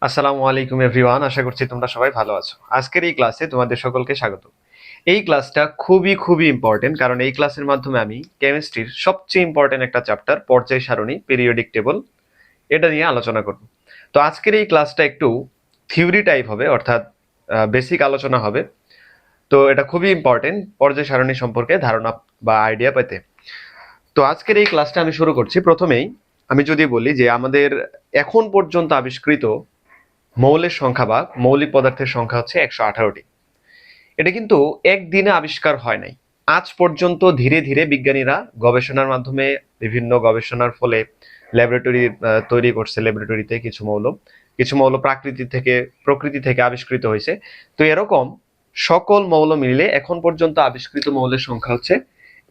আসসালামু আলাইকুম এভরিওয়ান, আশা করছি তোমরা সবাই ভালো আছো। আজকের এই ক্লাসে তোমাদের সকলকে স্বাগত। এই ক্লাসটা খুবই খুবই ইম্পর্টেন্ট, কারণ এই ক্লাসের মাধ্যমে আমি কেমিস্ট্রির সবচেয়ে ইম্পর্টেন্ট একটা চ্যাপ্টার পর্যায় সারণী পিরিয়ডিক টেবল এটা নিয়ে আলোচনা করব। তো আজকের এই ক্লাসটা একটু থিওরি টাইপ হবে, অর্থাৎ বেসিক আলোচনা হবে। তো এটা খুবই ইম্পর্টেন্ট পর্যায় সারণী সম্পর্কে ধারণা বা আইডিয়া পেতে। তো আজকের এই ক্লাসটা আমি শুরু করছি। প্রথমেই আমি যদি বলি যে আমাদের এখন পর্যন্ত আবিষ্কৃত মৌলের সংখ্যা বা মৌলিক পদার্থের সংখ্যা হচ্ছে 118টি। এটা কিন্তু একদিনে আবিষ্কার হয় নাই। আজ পর্যন্ত ধীরে ধীরে বিজ্ঞানীরা গবেষণার মাধ্যমে বিভিন্ন গবেষণার ফলে ল্যাবরেটরি তৈরি করছে। ল্যাবরেটরিতে কিছু মৌল প্রকৃতি থেকে আবিষ্কৃত হয়েছে। তো এরকম সকল মৌল মিলে এখন পর্যন্ত আবিষ্কৃত মৌলের সংখ্যা হচ্ছে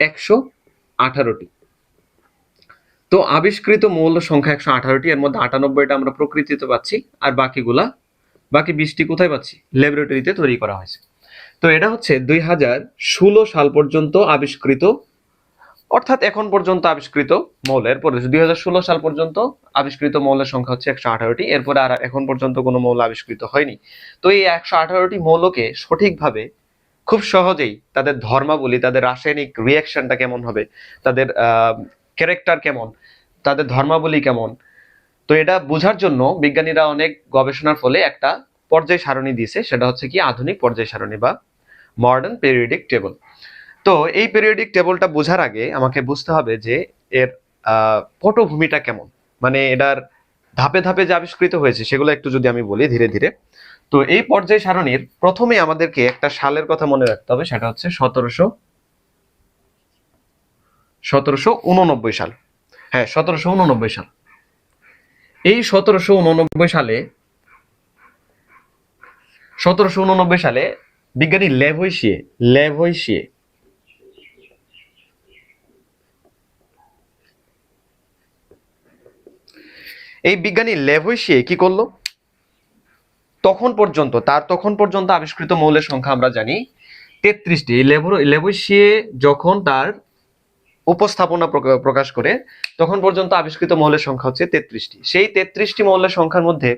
118টি। তো আবিষ্কৃত মৌল সংখ্যা 118টি, এর মধ্যে 98টা আমরা প্রকৃতিতে পাচ্ছি, আর বাকি 20টি কোথায় পাচ্ছি? ল্যাবরেটরিতে তৈরি করা হয়েছে। তো এটা হচ্ছে 2016 সাল পর্যন্ত আবিষ্কৃত, অর্থাৎ এখন পর্যন্ত আবিষ্কৃত মৌলের পরে 2016 সাল পর্যন্ত আবিষ্কৃত মৌলের সংখ্যা হচ্ছে 118টি। এরপরে আর এখন পর্যন্ত কোনো মৌল আবিষ্কৃত হয়নি। তো এই 118টি মৌলকে সঠিকভাবে খুব সহজেই তাদের ধর্মাবলী, তাদের রাসায়নিক রিয়াকশনটা কেমন হবে, তাদের ক্যারেক্টার কেমন, তাদের ধর্মাবলী কেমন, তো এটা বোঝার জন্য বিজ্ঞানীরা অনেক গবেষণার ফলে একটা পর্যায় সারণী দিয়েছে। সেটা হচ্ছে কি আধুনিক পর্যায় সারণী বা মডার্ন পিরিয়ডিক টেবল। তো এই পিরিয়ডিক টেবলটা বোঝার আগে আমাকে বুঝতে হবে যে এর পটভূমিটা কেমন, মানে এটার ধাপে ধাপে যে আবিষ্কৃত হয়েছে সেগুলো একটু যদি আমি বলি ধীরে ধীরে। তো এই পর্যায় সারণীর প্রথমে আমাদেরকে একটা সালের কথা মনে রাখতে হবে, সেটা হচ্ছে 1789 সাল। হ্যাঁ, 1789 সাল। এই 1789 সালে বিজ্ঞানী ল্যাভোইসিয়ে কি করলো? তখন পর্যন্ত আবিষ্কৃত মৌলের সংখ্যা আমরা জানি 33টি। ল্যাভোইসিয়ে যখন তার উপস্থাপনা প্রকাশ করে তখন পর্যন্ত আবিষ্কৃত মৌলের সংখ্যা হচ্ছে 33টি। সেই 33টি মৌলের সংখ্যার মধ্যে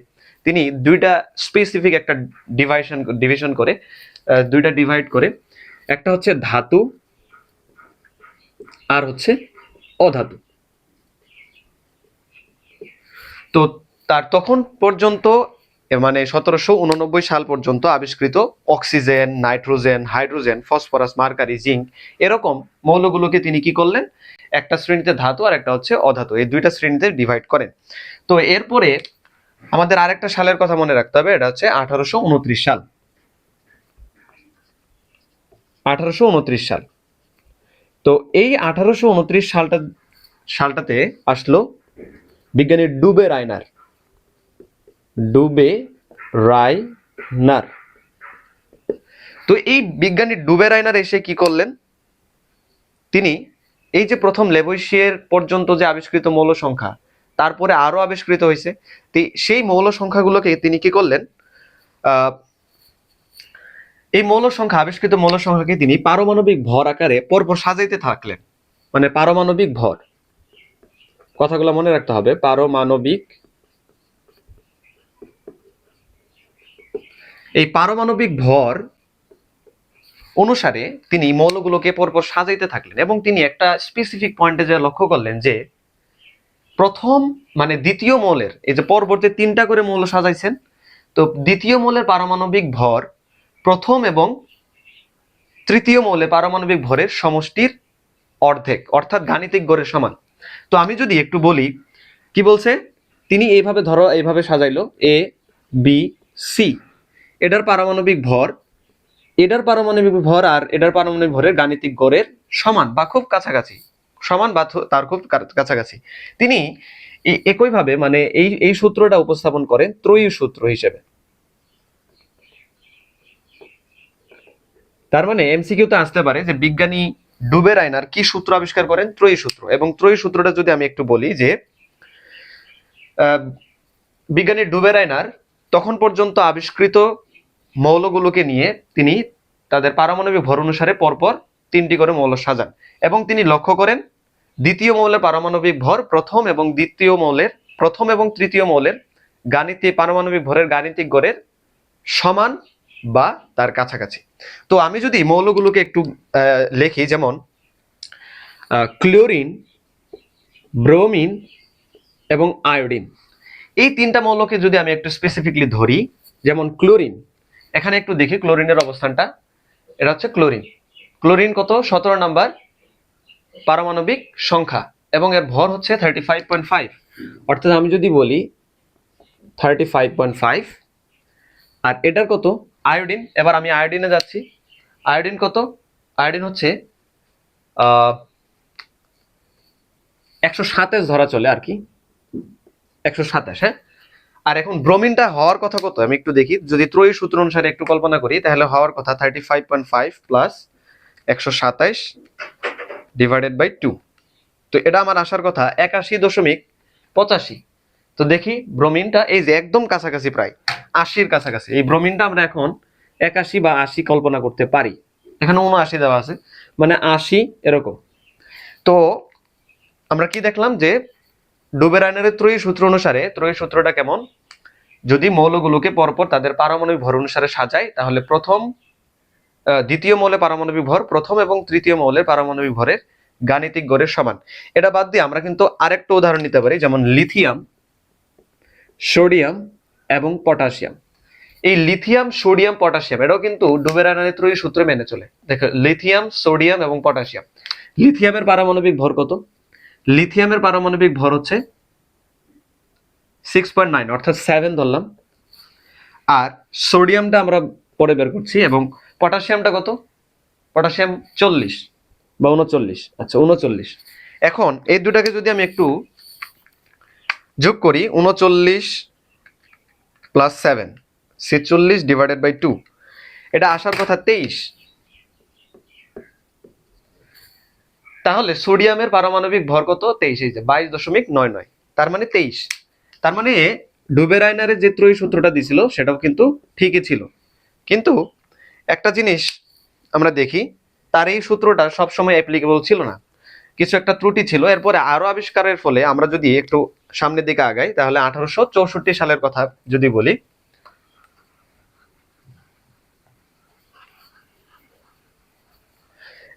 তিনি দুইটা স্পেসিফিক একটা ডিভাইড করে, একটা হচ্ছে ধাতু আর হচ্ছে অধাতু। তো তার তখন পর্যন্ত মানে 1789 সাল পর্যন্ত আবিষ্কৃত oxygen, nitrogen, hydrogen, phosphorus, mercury, zinc এরকম মৌলগুলোকে তিনি কি করলেন? একটা শ্রেণীতে ধাতু আর একটা হচ্ছে অধাতু, এই দুইটা শ্রেণীতে ডিভাইড করেন। তো এরপরে আমাদের আরেকটা সালের কথা মনে রাখতে হবে, এটা হচ্ছে 1829 সাল। 1829 সাল। তো এই 1829 সালটাতে আসলো বিজ্ঞানী ডুবে রাইনার। তো এই বিজ্ঞানী ডুবে রাইনার এসে কি করলেন? তিনি এই যে প্রথম ল্যাভোইসিয়ের পর্যন্ত যে আবিষ্কৃত মৌল সংখ্যা, তারপরে আরো আবিষ্কৃত হয়েছে, সেই মৌল সংখ্যাগুলোকে তিনি কি করলেন? এই আবিষ্কৃত মৌল সংখ্যাকে তিনি পারমাণবিক ভর আকারে পরপর সাজাইতে থাকলেন। মানে পারমাণবিক ভর, কথাগুলো মনে রাখতে হবে। পারমাণবিক ভর অনুসারে তিনি মৌলগুলোকে পরপর সাজাইতে থাকলেন, এবং তিনি একটা স্পেসিফিক পয়েন্টে যে লক্ষ্য করলেন যে প্রথম মানে দ্বিতীয় মৌলের, এই যে পরবর্তী 3টা করে মৌল সাজাইছেন, তো দ্বিতীয় মৌলের পারমাণবিক ভর প্রথম এবং তৃতীয় মৌলের পারমাণবিক ভরের সমষ্টির অর্ধেক, অর্থাৎ গাণিতিক গড়ের সমান। তো আমি যদি একটু বলি, কি বলছে তিনি? এইভাবে সাজাইলো এ বি সি, এটার পারমাণবিক ভর আর এটার পারমাণবিক ভরের গাণিতিক গড়ের সমান বা খুব কাছাকাছি, তার খুব কাছাকাছি। তিনি একইভাবে মানে এই সূত্রটা উপস্থাপন করেন ত্রয়ী সূত্র হিসেবে। তার মানে এমসিকিউতে আসতে পারে যে বিজ্ঞানী ডুবে রাইনার কি সূত্র আবিষ্কার করেন? ত্রয়ী সূত্র। এবং ত্রয়ী সূত্রটা যদি আমি একটু বলি যে বিজ্ঞানী ডুবে রাইনার তখন পর্যন্ত আবিষ্কৃত মৌলগুলোকে নিয়ে তিনি তাদের পারমাণবিক ভর অনুসারে পরপর 3টি করে মৌল সাজান, এবং তিনি লক্ষ্য করেন দ্বিতীয় মৌলের পারমাণবিক ভর প্রথম এবং তৃতীয় মৌলের পারমাণবিক ভরের গাণিতিক গড়ের সমান বা তার কাছাকাছি। তো আমি যদি মৌলগুলোকে একটু লিখি, যেমন ক্লোরিন, ব্রোমিন এবং আয়োডিন, এই তিনটা মৌলকে যদি আমি একটু স্পেসিফিকলি ধরি, যেমন ক্লোরিন, এখানে একটু দেখি ক্লোরিনের অবস্থানটা। এটা হচ্ছে ক্লোরিন। ক্লোরিন কত? 17 নাম্বার পারমাণবিক সংখ্যা এবং এর ভর হচ্ছে 35.5। অর্থাৎ আমি যদি বলি 35.5। আর এটার কত? আয়োডিন। এবার আমি আয়োডিনে যাচ্ছি। আয়োডিন কত? আয়োডিন হচ্ছে 127 ধরা চলে আর কি, 127। হ্যাঁ। আর এখন ব্রোমিনটা হওয়ার কথা কত আমি একটু দেখি, যদি ত্রয়ী সূত্র অনুসারে একটু কল্পনা করি, তাহলে হওয়ার কথা 35.5 প্লাস 127 ডিভাইডেড বাই 2। তো এটা আমার আসার কথা 81.85। তো দেখি ব্রোমিনটা এই যে একদম কাছাকাছি, প্রায় 80-র কাছাকাছি। এই ব্রোমিনটা আমরা এখন 81 বা 80 কল্পনা করতে পারি। এখানে 79 দেওয়া আছে, মানে 80 এরকম। তো আমরা কি দেখলাম যে ডুবেরানের ত্রয়ী সূত্র অনুসারে, ত্রয়ী সূত্রটা কেমন? যদি মৌলগুলোকে পরপর তাদের পারমাণবিক ভর অনুসারে সাজাই, তাহলে দ্বিতীয় মৌলের পারমাণবিক ভর প্রথম এবং তৃতীয় মৌলের পারমাণবিক ভরের গাণিতিক গড়ের সমান। এটা বাদ দিয়ে আমরা কিন্তু আরেকটা উদাহরণ নিতে পারি, যেমন লিথিয়াম, সোডিয়াম এবং পটাশিয়াম। এই লিথিয়াম, সোডিয়াম, পটাশিয়াম এটাও কিন্তু ডুবেরানের ত্রয়ী সূত্র মেনে চলে। দেখো, লিথিয়াম, সোডিয়াম এবং পটাশিয়াম। লিথিয়ামের পারমাণবিক ভর কত? লিথিয়ামের পারমাণবিক ভর হচ্ছে 6.9, অর্থাৎ 7 ধরলাম। আর সোডিয়ামটা আমরা পরে বের করছি। এবং পটাশিয়ামটা কত? পটাশিয়াম 40 বা 39। আচ্ছা, 39। এখন এই দুটাকে যদি আমি একটু যোগ করি, 39 প্লাস 7, 46 ডিভাইডেড বাই 2, এটা আসার কথা 23। তাহলে সোডিয়ামের পারমাণবিক ভর কত? 23, এই যে 22.99, তার মানে 23। তার মানে ডুবেরাইনারের যে ত্রয়ী সূত্রটা দিছিল সেটাও কিন্তু ঠিকই ছিল। কিন্তু একটা জিনিস আমরা দেখি, তার এই সূত্রটা সবসময় অ্যাপ্লিকেবল ছিল না, কিছু একটা ত্রুটি ছিল। এরপরে আরো আবিষ্কারের ফলে আমরা যদি একটু সামনের দিকে আগাই, তাহলে 1864 সালের কথা যদি বলি,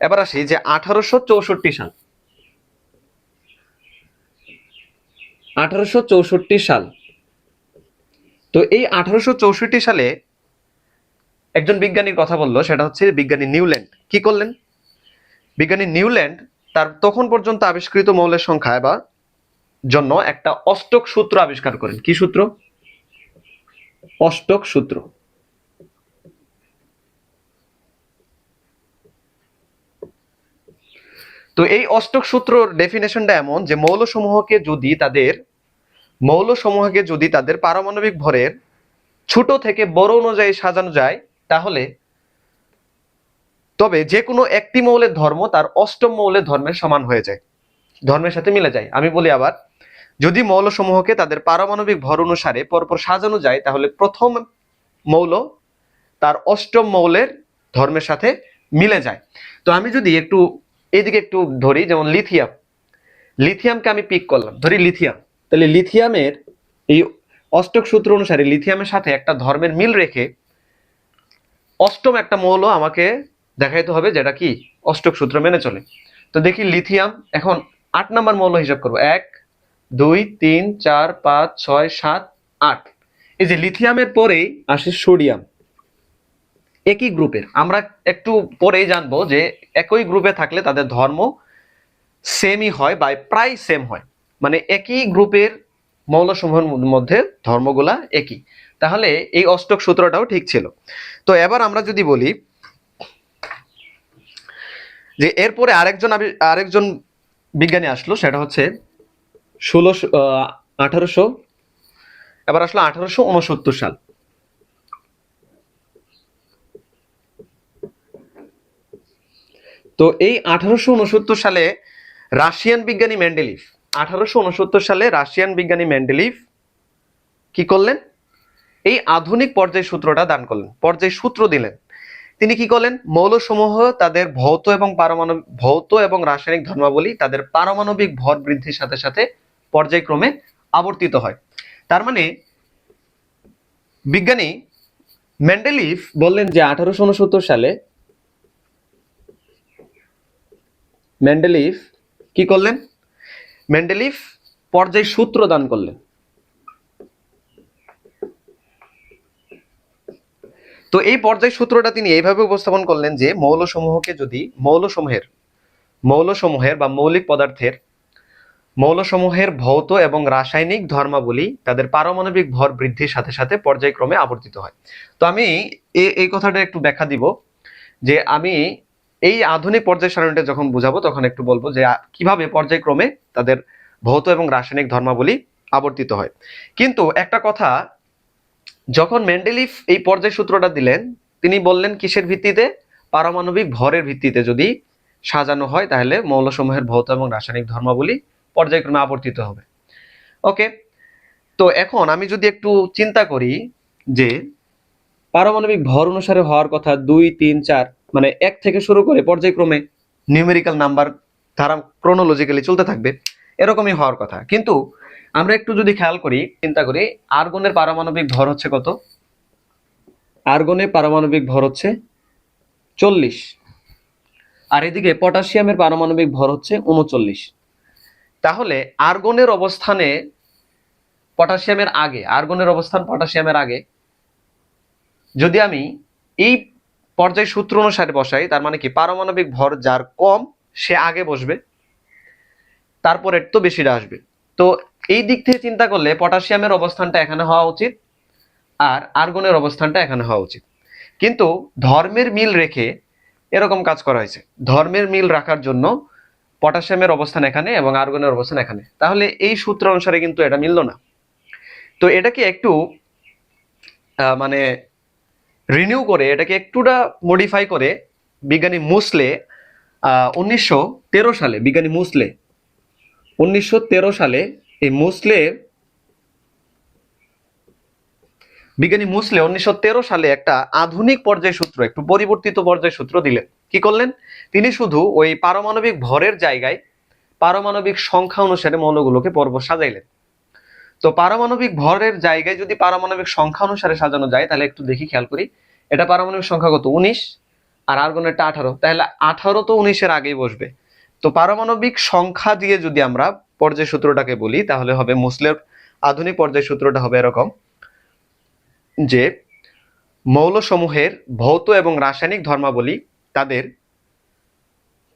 এবার আসি যে 1864 সাল, 1864 সাল। তো এই 1864 সালে একজন বিজ্ঞানীর কথা বললো, সেটা হচ্ছে বিজ্ঞানী নিউল্যান্ড। কি করলেন? বিজ্ঞানী নিউল্যান্ড তার তখন পর্যন্ত আবিষ্কৃত মৌলের সংখ্যা বা জন্য একটা অষ্টক সূত্র আবিষ্কার করেন। কি সূত্র? অষ্টক সূত্র। তো এই অষ্টক সূত্রর ডেফিনেশনটা এমন যে মৌলসমূহকে যদি তাদের পারমাণবিক ভরের ছোট থেকে বড় অনুযায়ী সাজানো যায়, তাহলে তবে যে কোনো একটি মৌলের ধর্ম তার অষ্টম মৌলের ধর্মের সমান হয়ে যায়, ধর্মের সাথে মিলে যায়। আমি বলি আবার, যদি মৌলসমূহকে তাদের পারমাণবিক ভর অনুসারে পরপর সাজানো যায়, তাহলে প্রথম মৌল তার অষ্টম মৌলের ধর্মের সাথে মিলে যায়। তো আমি যদি একটু এইদিকে একটু ধরি, যেমন লিথিয়ামকে আমি পিক করলাম, ধরি লিথিয়াম। তাহলে লিথিয়ামের এই অষ্টক সূত্র অনুসারে লিথিয়ামের সাথে একটা ধর্মের মিল রেখে অষ্টম একটা মৌল আমাকে দেখাইতে হবে, যেটা কি অষ্টক সূত্র মেনে চলে। তো দেখি লিথিয়াম, এখন 8 নম্বর মৌল হিসাব করবো। 1, 2, 3, 4, 5, 6, 7, 8। এই যে লিথিয়ামের পরেই আসে সোডিয়াম, একই গ্রুপের। আমরা একটু পরেই জানবো যে একই গ্রুপে থাকলে তাদের ধর্ম সেমই হয় বা প্রায় সেম হয়, মানে একই গ্রুপের মৌলসমূহের মধ্যে ধর্মগুলা একই। তাহলে এই অষ্টক সূত্রটাও ঠিক ছিল। তো এবার আমরা যদি বলি যে এরপরে আরেকজন বিজ্ঞানী আসলো, সেটা হচ্ছে 1869 সাল। তো এই 1869 সালে রাশিয়ান বিজ্ঞানী মেন্ডেলিভ, 1869 সালে রাশিয়ান বিজ্ঞানী মেন্ডেলিভ কি করলেন? এই আধুনিক পর্যায় সূত্রটা দান করলেন, পর্যায় সূত্র দিলেন। তিনি কি করলেন? মৌলসমূহ তাদের ভৌত এবং রাসায়নিক ধর্মাবলী তাদের পারমাণবিক ভর বৃদ্ধির সাথে সাথে পর্যায়ক্রমে আবর্তিত হয়। তার মানে বিজ্ঞানী মেন্ডেলিভ বললেন যে 1869 সালে মেন্ডেলিভ কি করলেন? মেন্ডেলিভ পর্যায় সূত্র দান করলেন। তো এই পর্যায় সূত্রটা তিনি এইভাবে উপস্থাপন করলেন যে মৌলসমূহকে যদি মৌলসমূহের বা মৌলসমূহের ভৌত এবং রাসায়নিক ধর্মাবলী তাদের পারমাণবিক ভর বৃদ্ধির সাথে সাথে পর্যায়ক্রমে আবর্তিত হয়। তো আমি এই কথাটা একটু ব্যাখ্যা দিব যে আমি এই আধুনিক পর্যায় সারণীটা যখন বুঝাবো তখন একটু বলবো যে কিভাবে পর্যায়ক্রমে তাদের ভৌত এবং রাসায়নিক ধর্মাবলী আবর্তিত হয়। কিন্তু একটা কথা, যখন মেন্ডেলিভ এই পর্যায় সূত্রটা দিলেন তিনি বললেন কিসের ভিত্তিতে? পারমাণবিক ভরের ভিত্তিতে যদি সাজানো হয় তাহলে মৌলসমূহের ভৌত এবং রাসায়নিক ধর্মাবলী পর্যায়ক্রমে আবর্তিত হবে। ওকে, তো এখন আমি যদি একটু চিন্তা করি যে পারমাণবিক ভর অনুসারে হওয়ার কথা 2, 3, 4 মানে 1 থেকে শুরু করে পর্যায়ক্রমে নিউমেরিক্যাল নাম্বার ধারা ক্রোনোলজিক্যালি চলতে থাকবে, এরকমই হওয়ার কথা। কিন্তু আমরা একটু যদি খেয়াল করি, চিন্তা করি, আর্গনের পারমাণবিক ভর হচ্ছে কত? আর্গনের পারমাণবিক ভর হচ্ছে 40, আর এদিকে পটাশিয়ামের পারমাণবিক ভর হচ্ছে 39। তাহলে আর্গনের অবস্থানে পটাশিয়ামের আগে যদি আমি এই পর্যায় সূত্র অনুসারে বসাই, তার মানে কি পারমাণবিক ভর যার কম সে আগে বসবে, তারপরে তো বেশিটা আসবে। তো এই দিক থেকে চিন্তা করলে পটাশিয়ামের অবস্থানটা এখানে হওয়া উচিত আর আর্গনের অবস্থানটা এখানে হওয়া উচিত। কিন্তু ধর্মের মিল রেখে এরকম কাজ করা হয়েছে, ধর্মের মিল রাখার জন্য পটাশিয়ামের অবস্থান এখানে এবং আর্গনের অবস্থান এখানে। তাহলে এই সূত্র অনুসারে কিন্তু এটা মিলল না। তো এটাকে একটু মানে রিনিউ করে, এটাকে একটুটা মডিফাই করে বিজ্ঞানী মুসলে 1913 সালে বিজ্ঞানী মুসলে 1913 সালে এই বিজ্ঞানী মুসলে 1913 সালে একটা আধুনিক পর্যায় সূত্র, একটু পরিবর্তিত পর্যায় সূত্র দিলেন। কি করলেন? তিনি শুধু ওই পারমাণবিক ভরের জায়গায় পারমাণবিক সংখ্যা অনুসারে মৌলগুলোকে পর্ব সাজাইলেন। তো পারমাণবিক ভরের জায়গায় যদি পারমাণবিক সংখ্যা অনুসারে সাজানো যায় তাহলে একটু দেখি, খেয়াল করি, এটা পারমাণবিক সংখ্যা কত? 19, আর আর্গনেরটা 18, তাহলে 18 তো 19-এর আগেই বসবে। তো পারমাণবিক সংখ্যা দিয়ে যদি আমরা পর্যায় সূত্রটাকে বলি তাহলে হবে মুসলের আধুনিক পর্যায় সূত্রটা হবে এরকম যে মৌলসমূহের ভৌত এবং রাসায়নিক ধর্মাবলী তাদের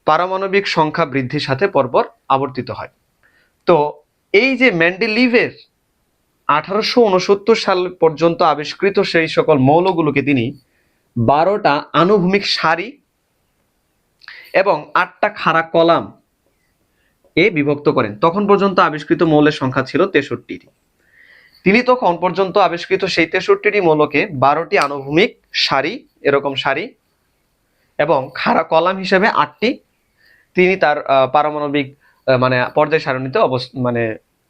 পারমাণবিক সংখ্যা বৃদ্ধির সাথে পরপর আবর্তিত হয়। তো এই যে মেন্ডেলিভের 1869 সাল পর্যন্ত আবিষ্কৃত সেই সকল মৌলগুলোকে তিনি 12টা আনুভূমিক সারি এবং 8টা খাড়া কলাম এ বিভক্ত করেন। তখন পর্যন্ত আবিষ্কৃত মৌলের সংখ্যা ছিল 63টি। তিনি তখন পর্যন্ত আবিষ্কৃত সেই 63টি মৌলকে 12টি আনুভূমিক সারি, এরকম সারি এবং খাড়া কলাম হিসেবে 8টি তিনি তার পারমাণবিক মানে পর্যায় সারণীতে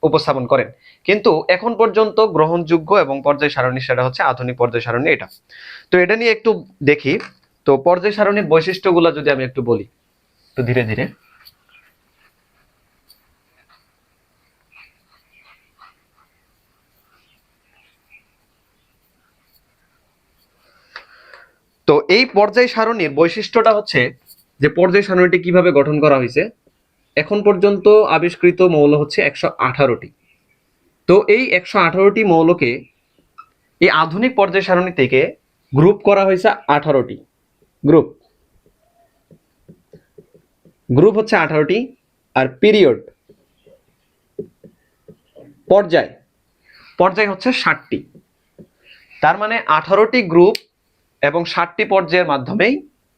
উপস্থাপন করেন। কিন্তু এখন পর্যন্ত গ্রহণযোগ্য এবং পর্যায় সারণী সেটা হচ্ছে আধুনিক পর্যায় সারণী এটা। তো এটা নিয়ে একটু দেখি। তো পর্যায় সারণীর বৈশিষ্ট্যগুলো যদি আমি একটু বলি তো ধীরে ধীরে, তো এই পর্যায় সারণীর বৈশিষ্ট্যটা হচ্ছে যে পর্যায় সারণীটি কিভাবে গঠন করা হয়েছে। এখন পর্যন্ত আবিষ্কৃত মৌল হচ্ছে 118টি। তো এই 118টি মৌলকে এই আধুনিক পর্যায় সারণী থেকে গ্রুপ করা হয়েছে 18টি। গ্রুপ হচ্ছে 18টি, আর পিরিয়ড পর্যায় হচ্ছে 60টি। তার মানে 18টি গ্রুপ এবং 60টি পর্যায়ের মাধ্যমেই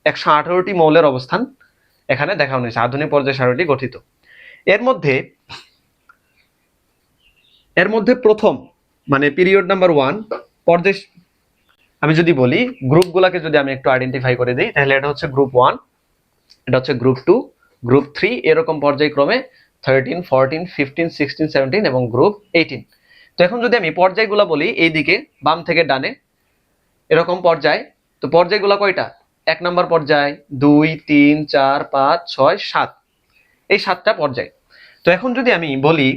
118টি মৌলের অবস্থান এখানে দেখানো হয়েছে, আধুনিক পর্যায় সারণীটি গঠিত। এর মধ্যে প্রথম মানে পিরিয়ড নাম্বার 1 পর্যায়, আমি যদি বলি গ্রুপগুলোকে যদি আমি একটু আইডেন্টিফাই করে দিই তাহলে এটা হচ্ছে গ্রুপ 1, এটা হচ্ছে গ্রুপ 2, গ্রুপ 3, এরকম পর্যায়ক্রমে 13, 14, 15, 16, 17 এবং গ্রুপ 18। তো এখন যদি আমি পর্যায়গুলো বলি, এইদিকে বাম থেকে ডানে এরকম পর্যায়। তো পর্যায়গুলো কয়টা? 1 নম্বর পর্যায়, 2, 3, 4, 5, 6, 7, এই 7টা পর্যায়। তো এখন যদি আমি বলি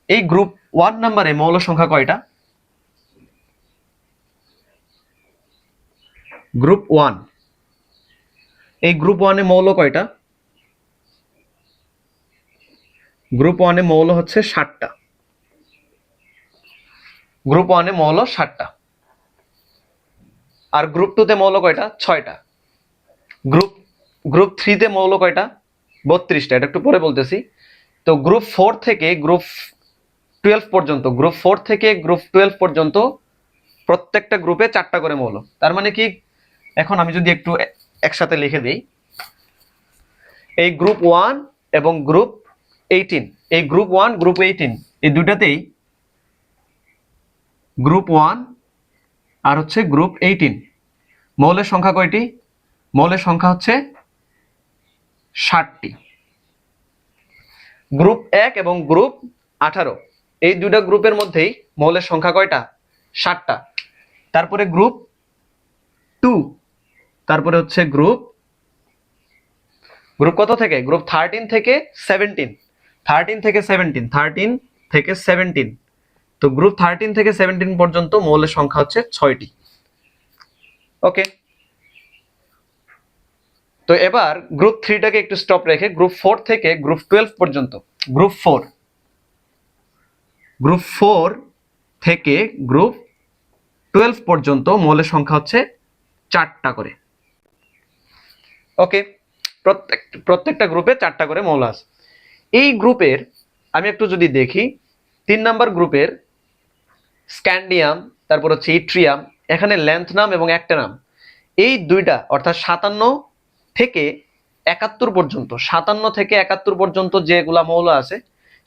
এই গ্রুপ 1 নম্বরে মৌল সংখ্যা কয়টা? গ্রুপ 1, এই গ্রুপ 1-এ মৌল কয়টা? গ্রুপ 1-এ মৌল হচ্ছে 60টা। গ্রুপ 1-এ মৌল 60টা। আর গ্রুপ 2-তে মৌল কয়টা? 6টা। গ্রুপ 3-তে মৌল কয়টা? 32টা। এটা একটু পরে বলতেছি। তো গ্রুপ 4 থেকে গ্রুপ 12 পর্যন্ত, গ্রুপ 4 থেকে গ্রুপ 12 পর্যন্ত প্রত্যেকটা গ্রুপে 4টা করে মৌল। তার মানে কি, এখন আমি যদি একটু একসাথে লিখে দিই, এই গ্রুপ 1 এবং গ্রুপ 18, এই গ্রুপ 1 গ্রুপ 18 এই দুটাতেই গ্রুপ 1 আর হচ্ছে গ্রুপ 18 মৌলের সংখ্যা কয়টি? মৌলের সংখ্যা হচ্ছে 60টি। গ্রুপ 1 এবং গ্রুপ 18 এই দুটা গ্রুপের মধ্যেই মৌলের সংখ্যা কয়টা? 60টা। তারপরে গ্রুপ 2, তারপরে হচ্ছে গ্রুপ কত থেকে? গ্রুপ 13 থেকে 17, 13 থেকে 17, 13 থেকে 17। তো গ্রুপ 13 থেকে 17 পর্যন্ত মৌলের সংখ্যা হচ্ছে 6টি। ওকে, তো এবার গ্রুপ 3টাকে একটু স্টপ রেখে গ্রুপ 4 থেকে গ্রুপ 12 পর্যন্ত, গ্রুপ 4 থেকে গ্রুপ 12 পর্যন্ত মৌলের সংখ্যা হচ্ছে 4টা করে। ওকে, প্রত্যেকটা গ্রুপে 4টা করে মৌল আছে। এই গ্রুপের আমি একটু যদি দেখি, 3 নাম্বার গ্রুপের স্ক্যান্ডিয়াম, তারপর হচ্ছে ইট্রিয়াম, এখানে লেন্থ নাম এবং অ্যাক্টিনাম, এই দুইটা অর্থাৎ 57 থেকে 71 পর্যন্ত, 57 থেকে 71 পর্যন্ত যেগুলা মৌল আছে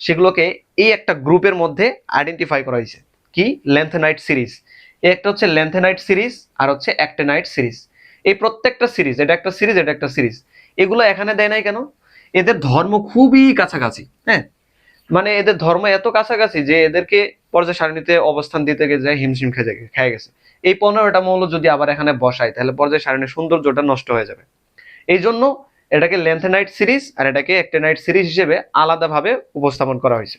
সেগুলোকে এই একটা গ্রুপের মধ্যে আইডেন্টিফাই করা হয়েছে। কি? Lanthanide series. একটা হচ্ছে ল্যান্থেনাইট সিরিজ আর হচ্ছে অ্যাক্টিনাইট সিরিজ। এই প্রত্যেকটা সিরিজ, এটা একটা সিরিজ, এটা একটা সিরিজ, এগুলো এখানে দেয় নাই কেন? এদের ধর্ম খুবই কাছাকাছি। হ্যাঁ, মানে এদের ধর্ম এত কাছাকাছি যে এদেরকে পর্যায় সারণীতে অবস্থান দিতে গিয়ে হিমশিম খেয়ে গেছে। এই 15টা মৌল যদি আবার এখানে বসাই তাহলে পর্যায় সারণীর সৌন্দর্যটা নষ্ট হয়ে যাবে। এই জন্য এটাকে ল্যান্থেনাইট সিরিজ আর এটাকে অ্যাক্টিনাইট সিরিজ হিসেবে আলাদাভাবে উপস্থাপন করা হয়েছে।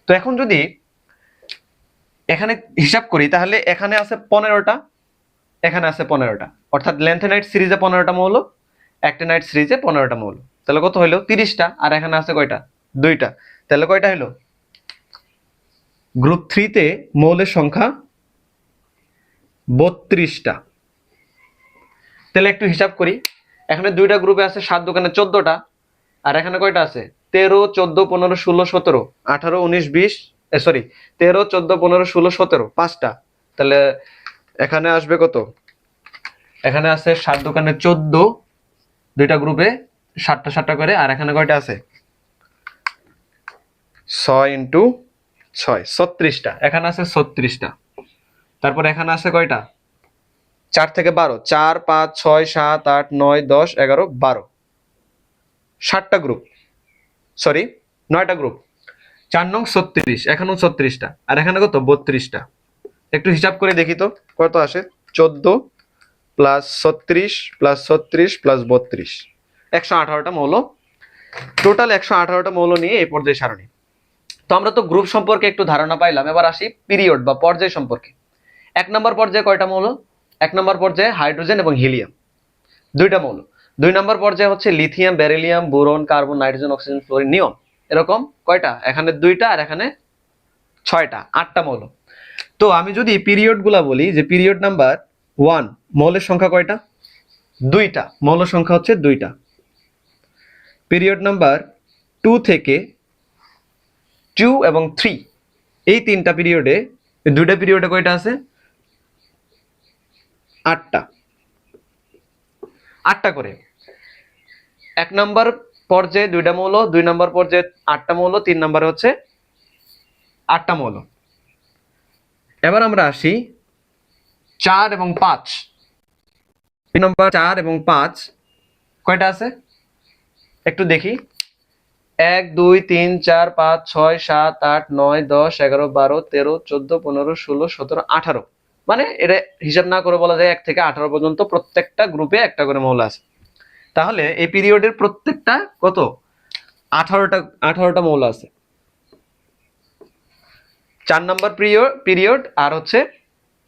তো এখন যদি এখানে হিসাব করি তাহলে এখানে আছে 15টা, এখানে আছে 15টা, অর্থাৎ ল্যান্থেনাইট সিরিজে 15টা মৌল, অ্যাক্টিনাইট সিরিজে 15টা মৌল। তাহলে কত হইলো? 30টা। আর এখানে আছে কয়টা? 2টা। তাহলে কয়টা হইলো? গ্রুপ 3-তে মৌলের সংখ্যা 32টা। তাহলে একটু হিসাব করি, এখানে 2টা গ্রুপে আছে 7 দোকানে 14টা, আর এখানে কয়টা আছে? 13, 14, 15, 16, 17, 18, 19, 20, সরি 13, 14, 15, 16, 17, 5টা। তাহলে এখানে আসবে কত? এখানে আছে 7 দোকানে 14, 2টা গ্রুপে 7টা করে, আর এখানে কয়টা আছে? 6 × 6, 36টা। এখানে আছে 36টা। তারপর এখানে আছে কয়টা? 4 থেকে 12, 4, 5, 6, 7, 8, 9, 10, 11, 12, 7টা গ্রুপ, সরি 9টা গ্রুপ। 4 নং 36, এখানেও 36টা, আর এখানে কত? 32টা। একটু হিসাব করে দেখি তো কত আসে। 14 প্লাস 36 প্লাস 36 প্লাস 32, 118টা মৌল। টোটাল 118টা মৌল নিয়ে এই পর্যায় সারণী। তো আমরা তো গ্রুপ সম্পর্কে একটু ধারণা পাইলাম, এবার আসি পিরিয়ড বা পর্যায় সম্পর্কে। 1 নম্বর পর্যায়ে কয়টা মৌল? 1 নম্বর পর্যায়ে হাইড্রোজেন এবং হিলিয়াম, 2টা মৌল। 2 নম্বর পর্যায়ে হচ্ছে lithium, beryllium, boron, carbon, nitrogen, oxygen, fluorine, neon. এরকম কয়টা? এখানে 2টা আর এখানে 6টা, 8টা মৌল। তো আমি যদি পিরিয়ড গুলা বলি, যে পিরিয়ড নাম্বার 1 মৌলের সংখ্যা কয়টা? 2টা, মৌল সংখ্যা হচ্ছে 2টা। পিরিয়ড নাম্বার 2 থেকে 2 এবং 3 এই 3টা পিরিয়ডে, 2টা পিরিয়ডে কয়টা আছে? 8টা, 8টা করে। 1 নম্বর পর্যায়ে 2টা মৌল, 2 নম্বর পর্যায়ে 8টা মৌল, 3 নম্বরে হচ্ছে 8টা মৌল। এবার আমরা আসি 4 এবং 5। 2 নম্বর 4 এবং 5 কয়টা আছে একটু দেখি। 1, 2, 3, 4, 5, 6, 7, 8, 9, 10, 11, 12, 13, 14, 15, 16, 17, 18, মানে এটা হিসাব না করে বলা যায় 1 থেকে 18 পর্যন্ত প্রত্যেকটা গ্রুপে একটা করে মৌল আছে। তাহলে এই পিরিয়ডের প্রত্যেকটা কত? 18টা মৌল আছে। 4 নম্বর পিরিয়ড আর হচ্ছে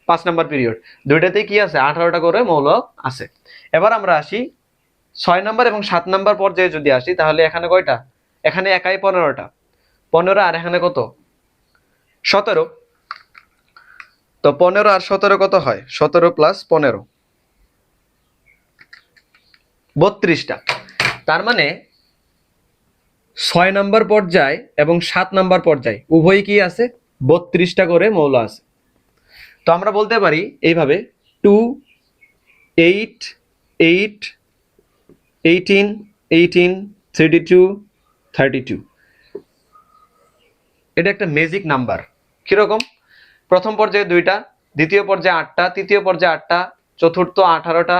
5 নাম্বার পিরিয়ড, দুইটাতেই কি আছে 18টা করে মৌল আছে। এবার আমরা আসি 6 নাম্বার এবং 7 নাম্বার পর্যায়ে যদি আসি, তাহলে এখানে কয়টা, এখানে একাই 15টা, 15 আর এখানে কত 17। তো 15 আর 17 কত হয়, 17 প্লাস 15 32টা। তার মানে 6 নাম্বার পর্যায় এবং 7 নাম্বার পর্যায় উভয়ই কি আছে, 32টা করে মৌল আছে। তো আমরা বলতে পারি এইভাবে 2 8 8 18 18 32 32। এটা একটা ম্যাজিক নাম্বার। কিরকম, প্রথম পর্যায়ে 2টা, দ্বিতীয় পর্যায়ে 8টা, তৃতীয় পর্যায়ে 8টা, চতুর্থ 18টা,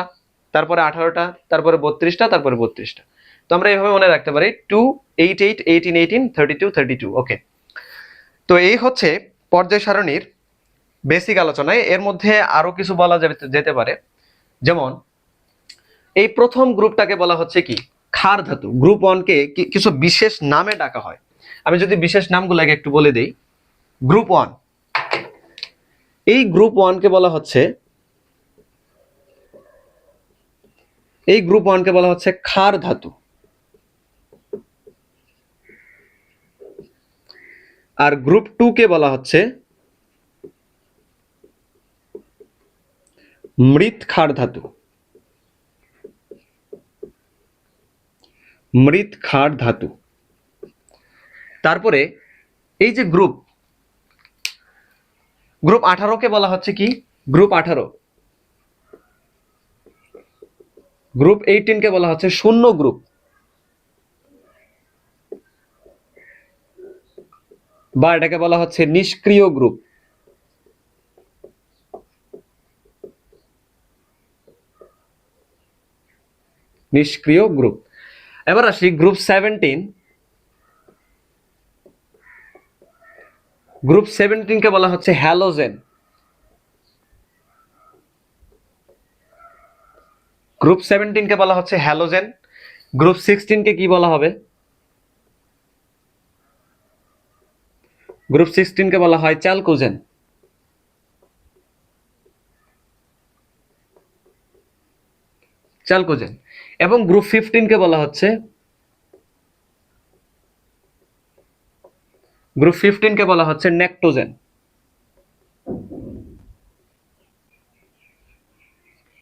তারপরে 18টা, তারপরে 32টা, তারপরে 32টা। তো আমরা এইভাবে মনে রাখতে পারি 2 8 8 18 18 32 32। ওকে, তো এই হচ্ছে পর্যায় সারণীর বেসিক আলোচনায়। এর মধ্যে আরো কিছু বলা যেতে পারে, যেমন এই প্রথম গ্রুপটাকে বলা হচ্ছে কি ক্ষার ধাতু। গ্রুপ 1 কে কিছু বিশেষ নামে ডাকা হয়। আমি যদি বিশেষ নামগুলোকে একটু বলে দেই, গ্রুপ 1, এই গ্রুপ 1 কে বলা হচ্ছে, এই গ্রুপ 1 কে বলা হচ্ছে ক্ষার ধাতু। আর গ্রুপ 2 কে বলা হচ্ছে মৃৎ ক্ষার ধাতু। মৃৎ ক্ষার ধাতু। তারপরে এই যে গ্রুপ 18 কে বলা হচ্ছে কি, গ্রুপ 18। গ্রুপ 18 কে বলা হচ্ছে শূন্য গ্রুপ, বা এটাকে বলা হচ্ছে নিষ্ক্রিয় গ্রুপ। নিষ্ক্রিয় গ্রুপ। এবার আসি গ্রুপ 17। গ্রুপ 17 কে বলা হচ্ছে হ্যালোজেন। গ্রুপ 17 কে বলা হচ্ছে হ্যালোজেন। গ্রুপ 16 কে কি বলা হবে, গ্রুপ 16 কে বলা হয় চ্যালকোজেন। চ্যালকোজেন। এবং গ্রুপ 15 কে বলা হচ্ছে, গ্রুপ 15 কে বলা হচ্ছে নেকটোজেন।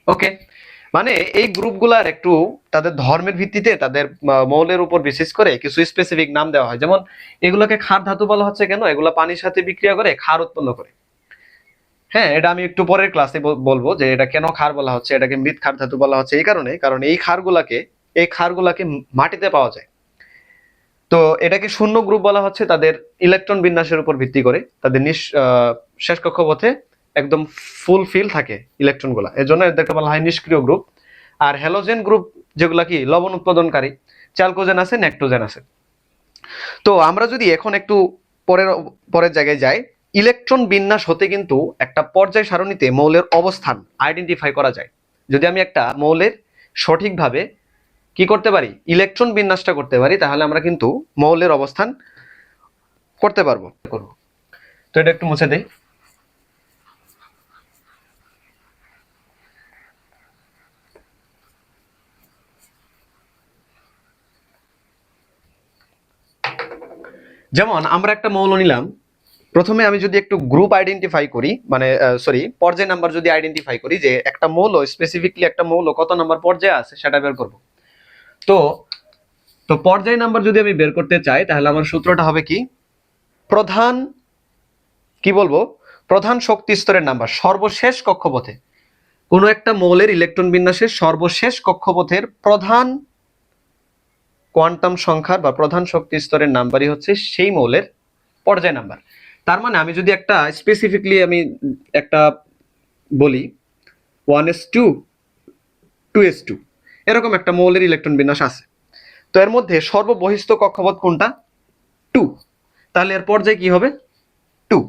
ওকে, মানে এই গ্রুপগুলার একটু তাদের ধর্মের ভিত্তিতে তাদের মৌলের উপর বিশেষ করে কিছু স্পেসিফিক নাম দেওয়া হয়। যেমন এগুলোকে ক্ষার ধাতু বলা হচ্ছে কেন, এগুলো পানির সাথে বিক্রিয়া করে ক্ষার উৎপন্ন করে। হ্যাঁ, এটা আমি একটু পরের ক্লাসে বলবো যে এটা কেন ক্ষার বলা হচ্ছে, এটাকে মৃৎ ক্ষার ধাতু বলা হচ্ছে এই কারণে, কারণ এই ক্ষারগুলাকে মাটিতে পাওয়া যায়। তো এটাকে শূন্য গ্রুপ বলা হচ্ছে তাদের ইলেকট্রন বিন্যাসের উপর ভিত্তি করে, তাদের শেষ কক্ষপথে একদম ফুলফিল থাকে ইলেকট্রনগুলা, এর জন্য এদেরকে বলা হয় নিষ্ক্রিয় গ্রুপ। আর হ্যালোজেন গ্রুপ যেগুলা কি লবণ উৎপাদনকারী, চ্যালকোজেন আছে, নেকটোজেন আছে। তো আমরা যদি এখন একটু পরের জায়গায় যাই, ইলেকট্রন বিন্যাস হতে কিন্তু একটা পর্যায় সারণীতে মৌলের অবস্থান আইডেন্টিফাই করা যায়। যদি আমি একটা মৌলের সঠিকভাবে কি করতে পারি, ইলেকট্রন বিন্যাসটা করতে পারি, তাহলে আমরা কিন্তু মৌলের অবস্থান করতে পারবো। তো এটা একটু মুছে দেই। যেমন আমরা একটা মৌল নিলাম, প্রথমে আমি যদি একটু গ্রুপ আইডেন্টিফাই করি, মানে সরি পর্যায় নাম্বার যদি আইডেন্টিফাই করি, যে একটা মৌল স্পেসিফিকলি একটা মৌল কত নাম্বার পর্যায়ে আছে সেটা বের করব। তো তো পর্যায় নাম্বার যদি আমি বের করতে চাই, তাহলে আমার সূত্রটা হবে কি, প্রধান কি বলবো, প্রধান শক্তি স্তরের নাম্বার, সর্বশেষ কক্ষপথে কোনো একটা মৌলের ইলেকট্রন বিন্যাসের সর্বশেষ কক্ষপথের প্রধান কোয়ান্টাম সংখ্যার বা প্রধান শক্তি স্তরের নাম্বারই হচ্ছে সেই মৌলের পর্যায় নাম্বার। তার মানে আমি যদি একটা স্পেসিফিকলি আমি একটা বলি 1s2 2s2 এরকম একটা মৌলের ইলেকট্রন বিন্যাস আছে, তো এর মধ্যে সর্ববহিস্থ কক্ষপথ কোনটা, 2, তাহলে এর পর্যায় কি হবে 2।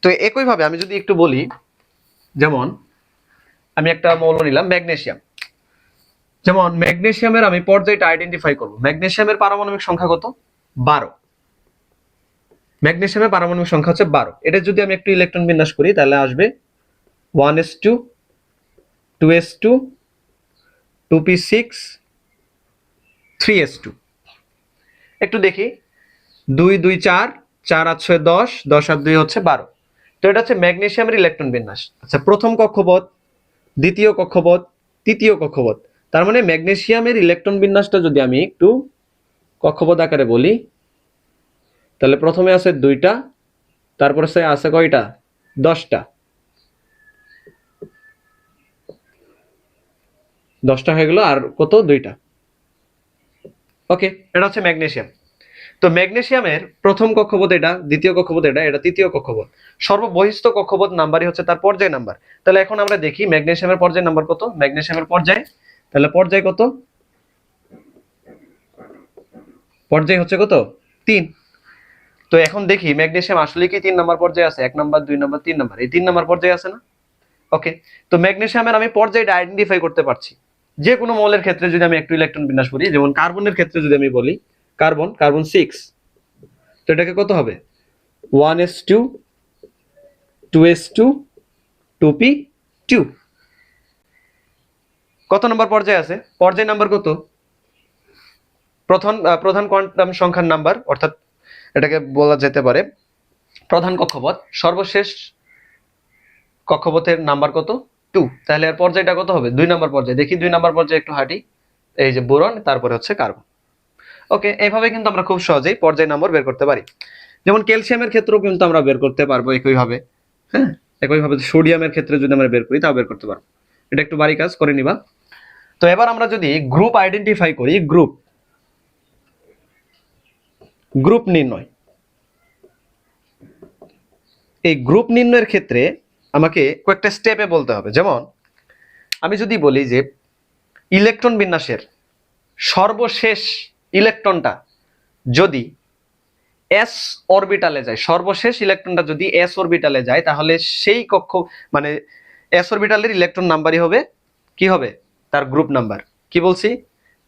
তো একইভাবে আমি যদি একটু বলি, যেমন আমি একটা মৌল নিলাম ম্যাগনেসিয়াম, যেমন ম্যাগনেসিয়ামের আমি পর্যায়টা আইডেন্টিফাই করব। ম্যাগনেসিয়ামের পারমাণবিক সংখ্যা কত, 12। ম্যাগনেসিয়ামের পারমাণবিক সংখ্যা হচ্ছে 12। এটা যদি আমি একটু ইলেকট্রন বিন্যাস করি, তাহলে আসবে 1s2 2s2 2p6 3s2। একটু দেখি, 2 2 4, 4 আর 6 10, 10 আর 2 হচ্ছে 12। তো এটা হচ্ছে ম্যাগনেসিয়ামের ইলেকট্রন বিন্যাস। আচ্ছা, প্রথম কক্ষপথ, দ্বিতীয় কক্ষপথ, তৃতীয় কক্ষপথ। তার মানে ম্যাগনেসিয়ামের ইলেকট্রন বিন্যাসটা যদি আমি একটু কক্ষপথ আকারে বলি, তাহলে প্রথমে আছে 2টা, তারপরে আছে কয়টা? 10টা। 10টা হয়ে গেল, আর কত? 2টা। ওকে, এটা হচ্ছে ম্যাগনেসিয়াম। তো ম্যাগনেসিয়ামের প্রথম কক্ষপথ এটা, দ্বিতীয় কক্ষপথ এটা, এটা তৃতীয় কক্ষপথ। সর্ববহিস্থ কক্ষপথ নাম্বারই হচ্ছে তার পর্যায় নাম্বার। তাহলে এখন আমরা দেখি ম্যাগনেসিয়ামের পর্যায় নাম্বার কত। ম্যাগনেসিয়ামের পর্যায়, তাহলে পর্যায় কত? পর্যায় হচ্ছে কত? 3। তো এখন দেখি ম্যাগনেসিয়াম আসলে কি 3 নাম্বার পর্যায়ে আছে? 1 নাম্বার, 2 নাম্বার, 3 নাম্বার, এই 3 নাম্বার পর্যায়ে আছে না? ওকে, তো ম্যাগনেসিয়ামের আমি পর্যায়টা আইডেন্টিফাই করতে পারছি। যে কোনো মৌলের ক্ষেত্রে যদি আমি একটু ইলেকট্রন বিন্যাস করি, যেমন কার্বনের ক্ষেত্রে যদি আমি বলি, কার্বন 6, তো এটাকে কত হবে? 1s2 2s2 2p2। কত নম্বর পর্যায়ে আছে? পর্যায় নাম্বার কত? প্রধান কোয়ান্টাম সংখ্যার নাম্বার, অর্থাৎ এটাকে বলা যেতে পারে প্রধান কক্ষপথ। সর্বশেষ কক্ষপথের নাম্বার কত? 2। তাহলে এর পর্যায়টা কত হবে? 2 নাম্বার পর্যায়ে। দেখি 2 নাম্বার পর্যায়ে একটু হাঁটি, এই যে বোরন, তারপরে হচ্ছে কার্বন। ওকে, এইভাবে কিন্তু আমরা খুব সহজেই পর্যায় নাম্বার বের করতে পারি। যেমন ক্যালসিয়ামের ক্ষেত্রেও কিন্তু আমরা বের করতে পারবো একইভাবে। হ্যাঁ, একইভাবে সোডিয়ামের ক্ষেত্রে যদি আমরা বের করি, তাও বের করতে পারবো। এটা একটু বাড়ি কাজ করে নিবা। তো এবার আমরা যদি গ্রুপ আইডেন্টিফাই করি, গ্রুপ নির্ণয়। এই গ্রুপ নির্ণয়ের ক্ষেত্রে আমাকে কয়েকটা স্টেপে বলতে হবে। যেমন আমি যদি বলি যে ইলেকট্রন বিন্যাসের সর্বশেষ ইলেকট্রনটা যদি এস অরবিটালে যায়, সর্বশেষ ইলেকট্রনটা যদি এস অরবিটালে যায়, তাহলে সেই মানে এস অরবিটালের ইলেকট্রন নাম্বারই হবে কি হবে? তার গ্রুপ নাম্বার। কি বলছি?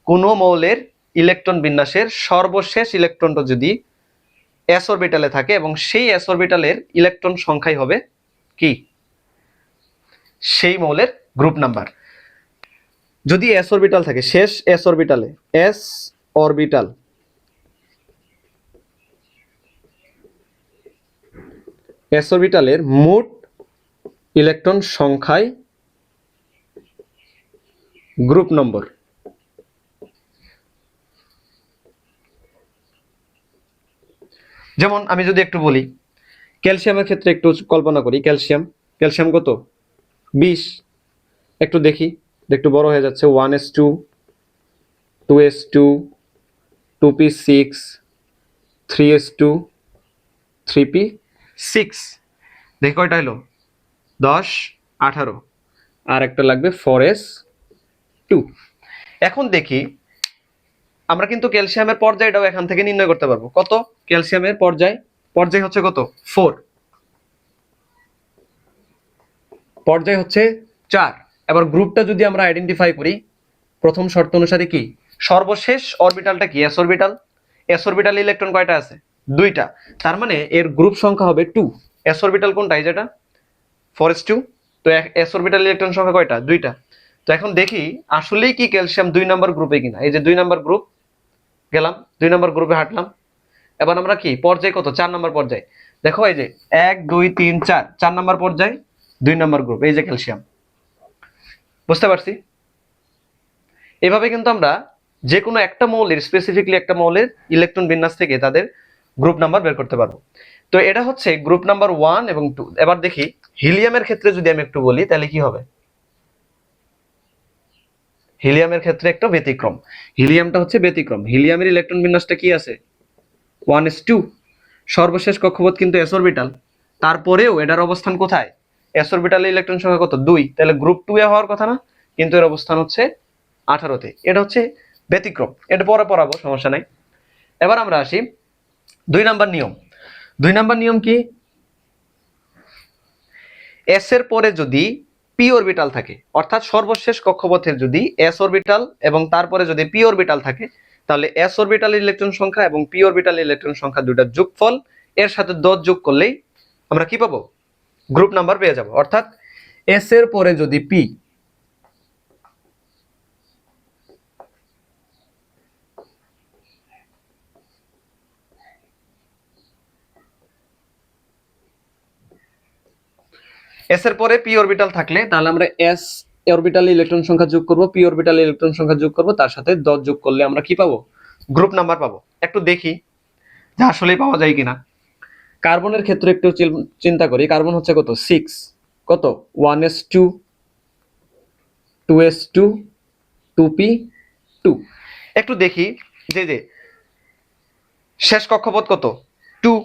কোনো মৌলের ইলেকট্রন বিন্যাসের সর্বশেষ ইলেকট্রনটা যদি এস অরবিটালে থাকে এবং সেই এস অরবিটালের ইলেকট্রন সংখ্যাই হবে কি? সেই মৌলের গ্রুপ নাম্বার। যদি এস অরবিটাল থাকে, শেষ এস অরবিটালে, এস অরবিটাল, এস অরবিটালের মোট ইলেকট্রন সংখ্যায় গ্রুপ নম্বর। যেমন আমি যদি একটু বলি ক্যালসিয়ামের ক্ষেত্রে একটু কল্পনা করি, ক্যালসিয়াম কত? 20। একটু দেখি, একটু বড় হয়ে যাচ্ছে। 1s2 2s2 2p6 3s2 3p6। দেখি কয়টা হলো? 10 18, আর একটা লাগবে 4s2। এখন দেখি আমরা কিন্তু ক্যালসিয়ামের পর্যায়টাও এখান থেকে নির্ণয় করতে পারবো। কত? ক্যালসিয়ামের পর্যায় হচ্ছে কত? 4। পর্যায় হচ্ছে 4। এবার গ্রুপটা যদি আমরা আইডেন্টিফাই করি, প্রথম শর্ত অনুসারে কি? সর্বশেষ অরবিটালটা কি? S orbital. S orbital electron কয়টা আছে? 2টা। তার মানে এর গ্রুপ সংখ্যা হবে 2। এস অরবিটাল কোনটা? এই যেটা 4s2। তো এস অরবিটাল ইলেকট্রন সংখ্যা কয়টা? 2টা। তো এখন দেখি আসলেই কি ক্যালসিয়াম 2 নাম্বার গ্রুপে কিনা। এই যে 2 নাম্বার গ্রুপ, গেলাম 2 নাম্বার গ্রুপে হাঁটলাম। এবার আমরা কি পর্যায় কত? 4 নাম্বার পর্যায়। দেখো এই যে 1 2 3 4, 4 নাম্বার পর্যায়, 2 নাম্বার গ্রুপ, এই যে ক্যালসিয়াম। বুঝতে পারছি? এভাবে কিন্তু আমরা যে কোনো একটা মৌলের, স্পেসিফিকলি একটা মৌলের ইলেকট্রন বিন্যাস থেকে তাদের গ্রুপ নাম্বার বের করতে পারবো। তো এটা হচ্ছে গ্রুপ নাম্বার 1 এবং 2। এবার দেখি হিলিয়ামের ক্ষেত্রে যদি আমি একটু বলি, তাহলে কি হবে? হিলিয়ামের ক্ষেত্রে একটা ব্যতিক্রম। হিলিয়ামটা হচ্ছে ব্যতিক্রম। হিলিয়ামের ইলেকট্রন বিন্যাসটা কি আছে? 1s2। সর্বশেষ কক্ষপথ কিন্তু এস অরবিটাল। তারপরেও এটার অবস্থান কোথায়? এস অরবিটালে ইলেকট্রন সংখ্যা কত? 2। তাহলে গ্রুপ 2 এ হওয়ার কথা না? কিন্তু এর অবস্থান হচ্ছে 18তে। এটা হচ্ছে ব্যতিক্রম। এটা পরে পড়াবো, সমস্যা নাই। এবার আমরা আসি 2 নাম্বার নিয়ম। 2 নাম্বার নিয়ম কি? এস এর পরে যদি পি অরবিটাল থাকে, অর্থাৎ সর্বশেষ কক্ষপথের যদি এস অরবিটাল এবং তারপরে যদি পি অরবিটাল থাকে, তাহলে এস অরবিটালের ইলেকট্রন সংখ্যা এবং পি অরবিটালের ইলেকট্রন সংখ্যা দুটার যোগফল, এর সাথে 10 যোগ করলেই আমরা কি পাবো? গ্রুপ নাম্বার পেয়ে যাব। অর্থাৎ এস এর পরে যদি পি, এস এর পরে পি অরবিটাল থাকলে তাহলে আমরা এস অরবিটালে ইলেকট্রন সংখ্যা যোগ করব, পি অরবিটালে ইলেকট্রন সংখ্যা যোগ করব, তার সাথে 10 যোগ করলে আমরা কি পাবো? গ্রুপ নাম্বার পাবো। একটু দেখি যে আসলেই পাওয়া যায় কিনা। কার্বনের ক্ষেত্রে একটু চিন্তা করি। কার্বন হচ্ছে কত? 6, কত? 1s2 2s2 2p2। একটু দেখি যে শেষ কক্ষপথ কত? 2।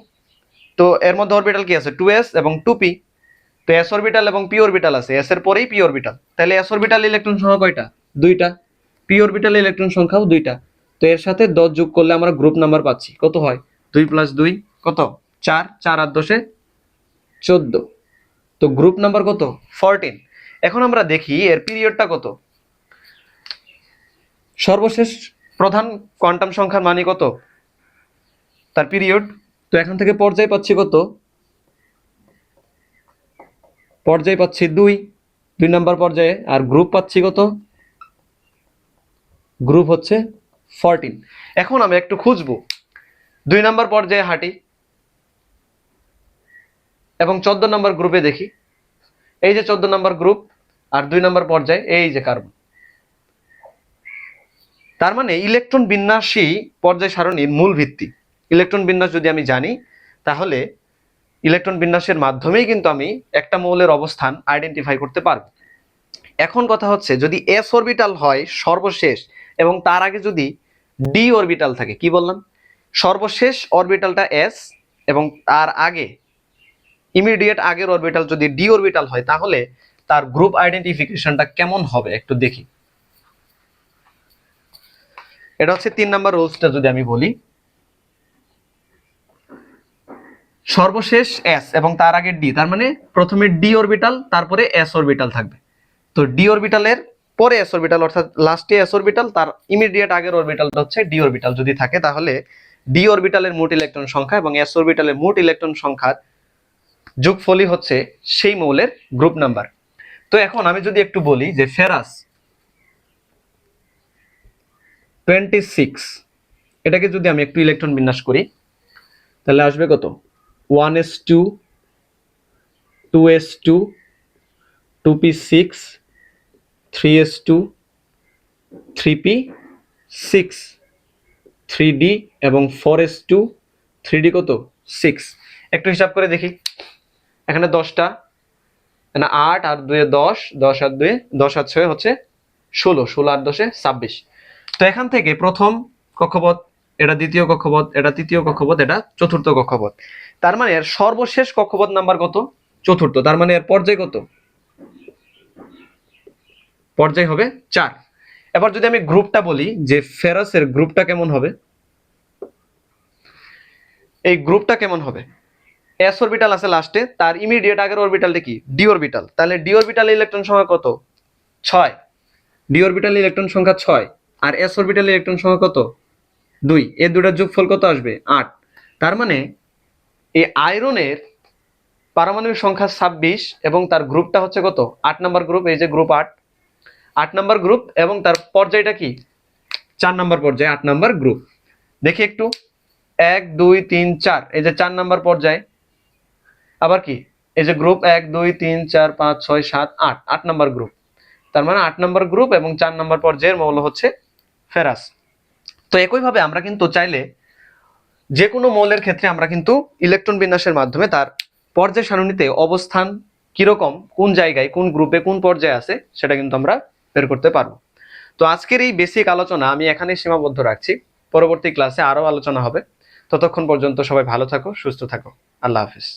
তো এর মধ্যে অরবিটাল কি আছে? 2s এবং 2p। তো এস অরবিটাল এবং পি অরবিটাল আছে, এস এর পরেই পি অরবিটাল। তাহলে এস অরবিটাল ইলেকট্রন সংখ্যা কয়টা? 2টা। পি অরবিটাল ইলেকট্রন সংখ্যাও 2টা। তো এর সাথে 10 যোগ করলে আমরা গ্রুপ নাম্বার পাচ্ছি। কত হয়? 2 + 2 কত? 4, 4 আর 10 14। তো গ্রুপ নাম্বার কত? 14। এখন আমরা দেখি এর পিরিয়ডটা কত। সর্বশেষ প্রধান কোয়ান্টাম সংখ্যার মানে কত? তার পিরিয়ড। তো এখান থেকে পর্যায় পাচ্ছি কত? পর্যায় পাচ্ছি 2 নাম্বার পর্যায়ে। আর গ্রুপ পাচ্ছি কত? গ্রুপ হচ্ছে 14। এখন আমি একটু খুঁজবো 2 নাম্বার পর্যায়ে হাঁটি এবং 14 নাম্বার গ্রুপে দেখি। এই যে 14 নাম্বার গ্রুপ আর 2 নাম্বার পর্যায়ে এই যে কার্বন। তার মানে ইলেকট্রন বিন্যাসই পর্যায় সারণীর মূল ভিত্তি। ইলেকট্রন বিন্যাস যদি আমি জানি তাহলে ইলেকট্রন বিন্যাসের মাধ্যমেই কিন্তু আমি একটা মৌলের অবস্থান আইডেন্টিফাই করতে পারবো। এখন কথা হচ্ছে যদি এস অরবিটাল হয় সর্বশেষ এবং তার আগে যদি ডি অরবিটাল থাকে, কি বললাম? সর্বশেষ অরবিটালটা এস এবং তার আগে ইমিডিয়েট আগের অরবিটাল যদি ডি অরবিটাল হয় তাহলে তার গ্রুপ আইডেন্টিফিকেশনটা কেমন হবে একটু দেখি। এটা হচ্ছে 3 নাম্বার রুলসটা যদি আমি বলি, সর্বশেষ এস এবং তার আগে ডি, তার মানে প্রথমে ডি অরবিটাল তারপরে এস অরবিটাল থাকবে। তো ডি অরবিটালের পরে এস অরবিটাল, অর্থাৎ লাস্টে এস অরবিটাল, তার ইমিডিয়েট আগের অরবিটালটা হচ্ছে ডি অরবিটাল যদি থাকে তাহলে ডি অরবিটালের মোট ইলেকট্রন সংখ্যা এবং এস অরবিটালের মোট ইলেকট্রন সংখ্যার যোগফলই হচ্ছে সেই মৌলের গ্রুপ নাম্বার। তো এখন আমি যদি একটু বলি যে ফেরাস 26, এটাকে যদি আমি একটু ইলেকট্রন বিন্যাস করি তাহলে আসবে কত? 1s2 2s2 2p6 3s2 3p6 3d এবং 4s2 3d কত? 6। একটু হিসাব করে দেখি। এখানে 10টা, এখানে 8 আর 2 10, 10 আর 2 10 আর 6 হচ্ছে 16, 16 আর 10 26। তো এখান থেকে প্রথম কক্ষপথ, এটা দ্বিতীয় কক্ষপথ, এটা তৃতীয় কক্ষপথ, এটা চতুর্থ কক্ষপথ। তার মানে এর সর্বশেষ কক্ষপথ নাম্বার কত? চতুর্থ। তার মানে এর পর্যায় কত? পর্যায় হবে 4। এবার যদি আমি গ্রুপটা বলি যে ফেরাসের গ্রুপটা কেমন হবে, এই গ্রুপটা কেমন হবে? এস অরবিটাল আছে লাস্টে, তার ইমিডিয়েট আগের অরবিটালটা কি? D orbital. তাহলে ডি অরবিটালে ইলেকট্রন সংখ্যা কত? 6। ডি অরবিটালে ইলেকট্রন সংখ্যা 6 আর এস অরবিটালে ইলেকট্রন সংখ্যা কত? 2। এই দুটার যোগফল কত আসবে? 8। তার মানে এই আয়রনের পারমাণবিক সংখ্যা 26 এবং তার গ্রুপটা হচ্ছে কত? 8 নাম্বার গ্রুপ। এই যে গ্রুপ 8 নাম্বার গ্রুপ এবং তার পর্যায়টা কি? 4 নাম্বার পর্যায়ে 8 নাম্বার গ্রুপ। দেখি একটু 1 2 3 4, এই যে 4 নাম্বার পর্যায়ে। আবার কি? এই যে গ্রুপ 1 2 3 4 5 6 7 8, 8 নাম্বার গ্রুপ। তার মানে 8 নাম্বার গ্রুপ এবং 4 নাম্বার পর্যায়ের মৌল হচ্ছে ফেরাস। তো একইভাবে আমরা কিন্তু চাইলে যে কোনো মৌলের ক্ষেত্রে আমরা কিন্তু ইলেকট্রন বিন্যাসের মাধ্যমে তার পর্যায় সারণীতে অবস্থান কিরকম, কোন জায়গায়, কোন গ্রুপে, কোন পর্যায়ে আছে সেটা কিন্তু আমরা বের করতে পারবো। তো আজকের এই বেসিক আলোচনা আমি এখানেই সীমাবদ্ধ রাখছি। পরবর্তী ক্লাসে আরো আলোচনা হবে। ততক্ষণ পর্যন্ত সবাই ভালো থাকো, সুস্থ থাকো। আল্লাহ হাফিজ।